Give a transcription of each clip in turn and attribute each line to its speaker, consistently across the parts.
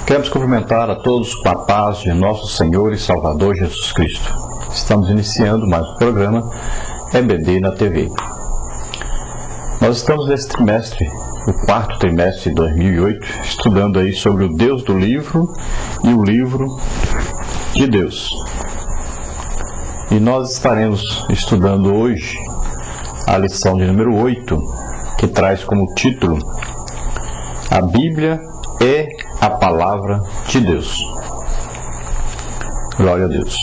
Speaker 1: Queremos cumprimentar a todos com a paz de nosso Senhor e Salvador Jesus Cristo. Estamos iniciando mais um programa EBD na TV. Nós estamos nesse trimestre, o quarto trimestre de 2008, estudando aí sobre o Deus do livro e o livro de Deus. E nós estaremos estudando hoje a lição de número 8, que traz como título: A Bíblia é a Palavra de Deus. Glória a Deus.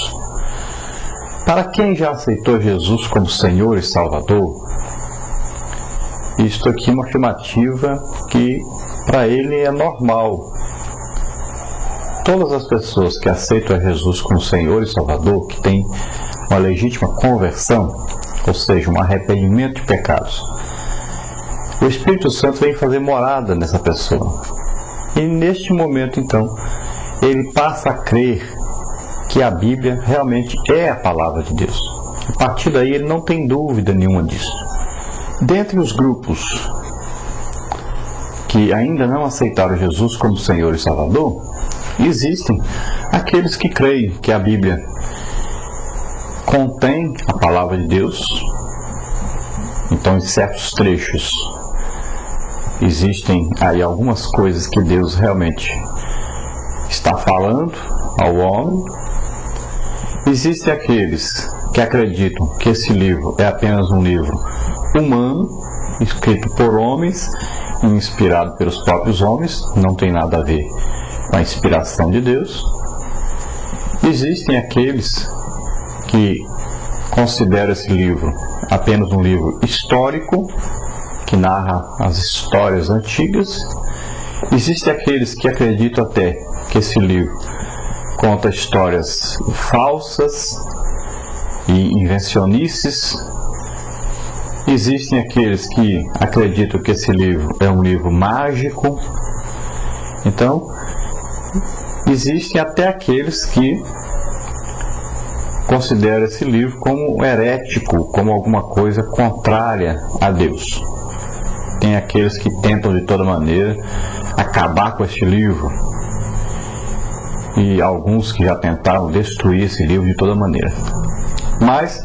Speaker 1: Para quem já aceitou Jesus como Senhor e Salvador, isto aqui é uma afirmativa que para ele é normal. Todas as pessoas que aceitam a Jesus como Senhor e Salvador, que têm uma legítima conversão, ou seja, um arrependimento de pecados, o Espírito Santo vem fazer morada nessa pessoa. E neste momento, então, ele passa a crer que a Bíblia realmente é a Palavra de Deus. A partir daí, ele não tem dúvida nenhuma disso. Dentre os grupos que ainda não aceitaram Jesus como Senhor e Salvador, existem aqueles que creem que a Bíblia contém a Palavra de Deus. Então, em certos trechos, existem aí algumas coisas que Deus realmente está falando ao homem. Existem aqueles que acreditam que esse livro é apenas um livro humano, escrito por homens e inspirado pelos próprios homens, não tem nada a ver com a inspiração de Deus. Existem aqueles que consideram esse livro apenas um livro histórico, que narra as histórias antigas. Existem aqueles que acreditam até que esse livro conta histórias falsas e invencionices. Existem aqueles que acreditam que esse livro é um livro mágico. Então, existem até aqueles que consideram esse livro como herético, como alguma coisa contrária a Deus. Tem aqueles que tentam de toda maneira acabar com este livro, e alguns que já tentaram destruir esse livro de toda maneira. Mas,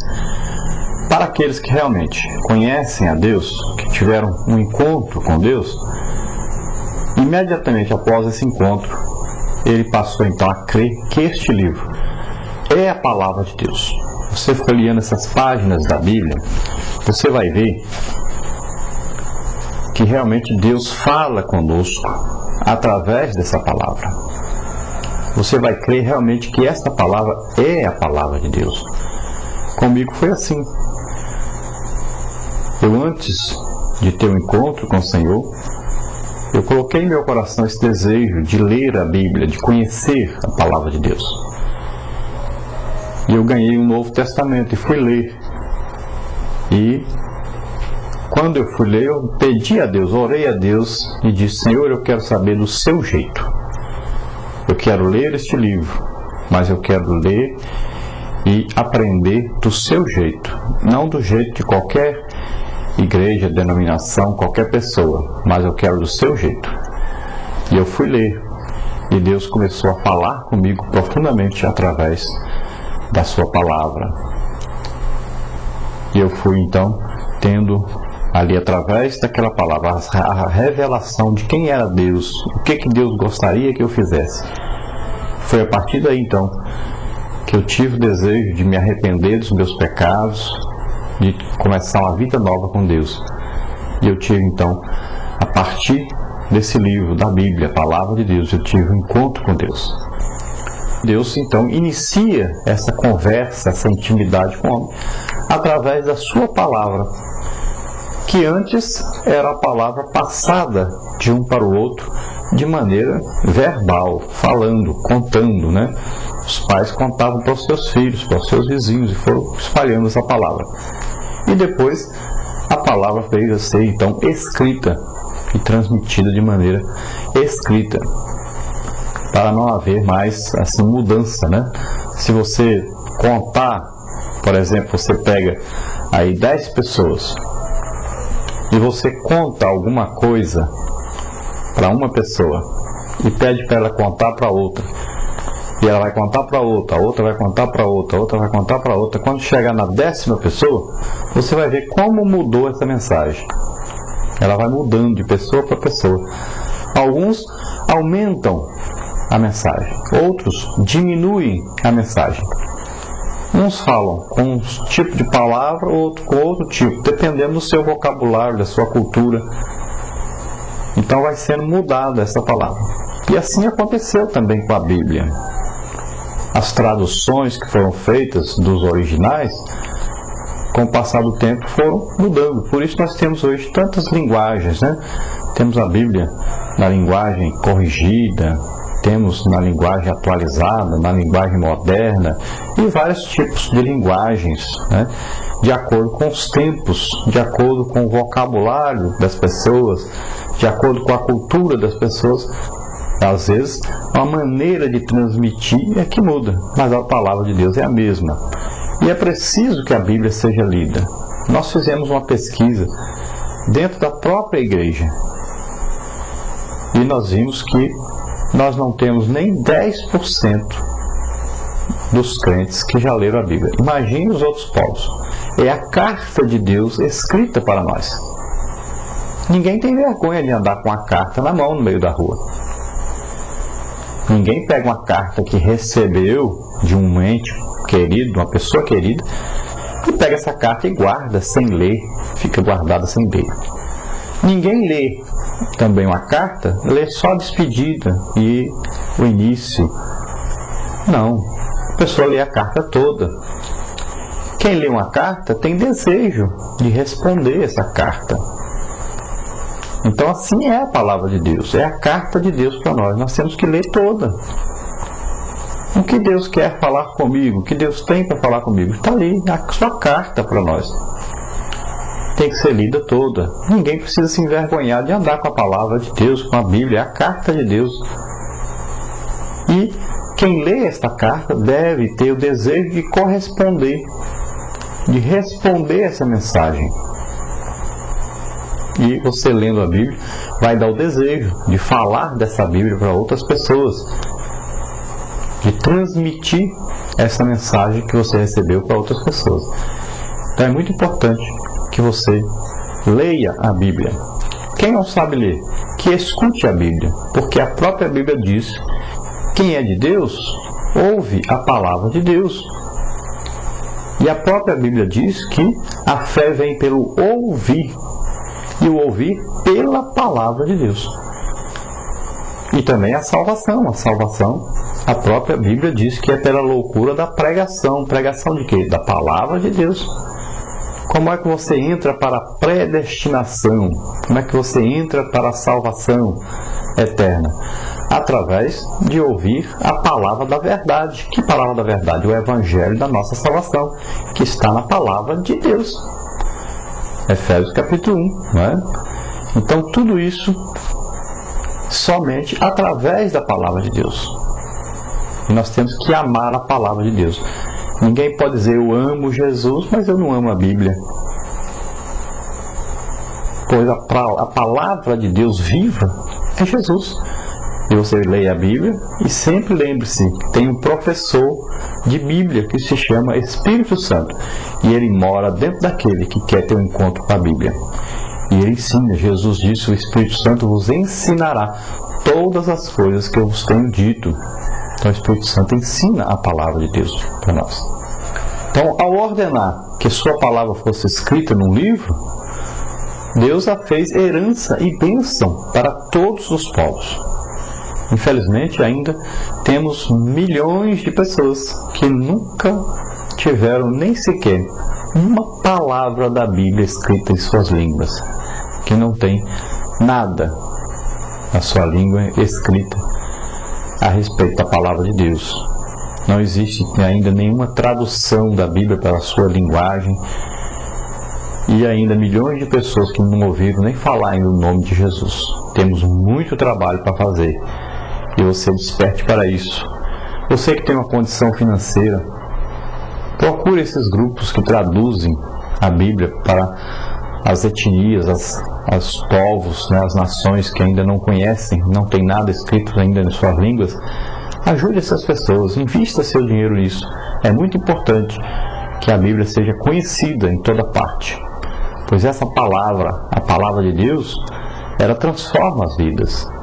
Speaker 1: para aqueles que realmente conhecem a Deus, que tiveram um encontro com Deus, imediatamente após esse encontro, ele passou então a crer que este livro é a Palavra de Deus. Você folheando essas páginas da Bíblia, você vai ver que realmente Deus fala conosco através dessa palavra. Você vai crer realmente que esta palavra é a Palavra de Deus. Comigo foi assim. Eu, antes de ter um encontro com o Senhor, eu coloquei em meu coração esse desejo de ler a Bíblia, de conhecer a Palavra de Deus. E eu ganhei um Novo Testamento e fui ler. E quando eu fui ler, eu pedi a Deus, orei a Deus e disse: Senhor, eu quero saber do seu jeito. Eu quero ler este livro, mas eu quero ler e aprender do seu jeito, não do jeito de qualquer igreja, denominação, qualquer pessoa, mas eu quero do seu jeito. E eu fui ler, e Deus começou a falar comigo profundamente através da sua palavra. E eu fui então tendo ali, através daquela palavra, a revelação de quem era Deus, o que Deus gostaria que eu fizesse. Foi a partir daí então que eu tive o desejo de me arrepender dos meus pecados, de começar uma vida nova com Deus. E eu tive então, a partir desse livro da Bíblia, a Palavra de Deus, eu tive um encontro com Deus. Deus então inicia essa conversa, essa intimidade com o homem, através da sua palavra, que antes era a palavra passada de um para o outro de maneira verbal, falando, contando, né? Os pais contavam para os seus filhos, para os seus vizinhos, e foram espalhando essa palavra. E depois a palavra veio a ser então escrita e transmitida de maneira escrita, para não haver mais assim mudança, né? Se você contar, por exemplo, você pega aí 10 pessoas e você conta alguma coisa para uma pessoa e pede para ela contar para outra. E ela vai contar para outra, a outra vai contar para outra, a outra vai contar para outra. Quando chegar na 10ª pessoa, você vai ver como mudou essa mensagem. Ela vai mudando de pessoa para pessoa. Alguns aumentam a mensagem, outros diminuem a mensagem. Uns falam com um tipo de palavra, outro com outro tipo, dependendo do seu vocabulário, da sua cultura. Então vai sendo mudada essa palavra. E assim aconteceu também com a Bíblia. As traduções que foram feitas dos originais, com o passar do tempo, foram mudando. Por isso nós temos hoje tantas linguagens, né? Temos a Bíblia na linguagem corrigida, temos na linguagem atualizada, na linguagem moderna, e vários tipos de linguagens, né? De acordo com os tempos, de acordo com o vocabulário das pessoas, de acordo com a cultura das pessoas. Às vezes, a maneira de transmitir é que muda, mas a palavra de Deus é a mesma. E é preciso que a Bíblia seja lida. Nós fizemos uma pesquisa dentro da própria igreja e nós vimos que nós não temos nem 10% dos crentes que já leram a Bíblia. Imagine os outros povos. É a carta de Deus escrita para nós. Ninguém tem vergonha de andar com a carta na mão no meio da rua. Ninguém pega uma carta que recebeu de um ente querido, uma pessoa querida, e pega essa carta e guarda sem ler, fica guardada sem ler. Ninguém lê também uma carta, lê só a despedida e o início. Não, a pessoa lê a carta toda. Quem lê uma carta tem desejo de responder essa carta. Então assim é a palavra de Deus, é a carta de Deus para nós. Nós temos que ler toda. O que Deus quer falar comigo, o que Deus tem para falar comigo, está ali, a sua carta para nós. Tem que ser lida toda. Ninguém precisa se envergonhar de andar com a palavra de Deus, com a Bíblia, é a carta de Deus. E quem lê esta carta deve ter o desejo de corresponder, de responder essa mensagem. E você lendo a Bíblia vai dar o desejo de falar dessa Bíblia para outras pessoas, de transmitir essa mensagem que você recebeu para outras pessoas. Então é muito importante que você leia a Bíblia. Quem não sabe ler, que escute a Bíblia, porque a própria Bíblia diz: quem é de Deus, ouve a palavra de Deus. E a própria Bíblia diz que a fé vem pelo ouvir, e o ouvir pela palavra de Deus. E também a salvação. A própria Bíblia diz que é pela loucura da pregação. Pregação de quê? Da palavra de Deus. Como é que você entra para a predestinação? Como é que você entra para a salvação eterna? Através de ouvir a palavra da verdade. Que palavra da verdade? O Evangelho da nossa salvação, que está na palavra de Deus. Efésios capítulo 1, não é? Então tudo isso somente através da palavra de Deus. E nós temos que amar a palavra de Deus. Ninguém pode dizer: eu amo Jesus, mas eu não amo a Bíblia. Pois a palavra de Deus viva é Jesus. E você leia a Bíblia e sempre lembre-se que tem um professor de Bíblia que se chama Espírito Santo. E ele mora dentro daquele que quer ter um encontro com a Bíblia. E ele ensina. Jesus disse: o Espírito Santo vos ensinará todas as coisas que eu vos tenho dito. Então o Espírito Santo ensina a palavra de Deus para nós. Então, ao ordenar que sua palavra fosse escrita num livro, Deus a fez herança e bênção para todos os povos. Infelizmente, ainda temos milhões de pessoas que nunca tiveram nem sequer uma palavra da Bíblia escrita em suas línguas, que não tem nada na sua língua escrita a respeito da palavra de Deus. Não existe ainda nenhuma tradução da Bíblia para a sua linguagem, e ainda milhões de pessoas que não ouviram nem falar ainda o nome de Jesus. Temos muito trabalho para fazer, e você desperte para isso. Você que tem uma condição financeira, procure esses grupos que traduzem a Bíblia para as etnias, aos povos, né, às nações que ainda não conhecem, não tem nada escrito ainda em suas línguas. Ajude essas pessoas, invista seu dinheiro nisso. É muito importante que a Bíblia seja conhecida em toda parte, pois essa palavra, a palavra de Deus, ela transforma as vidas.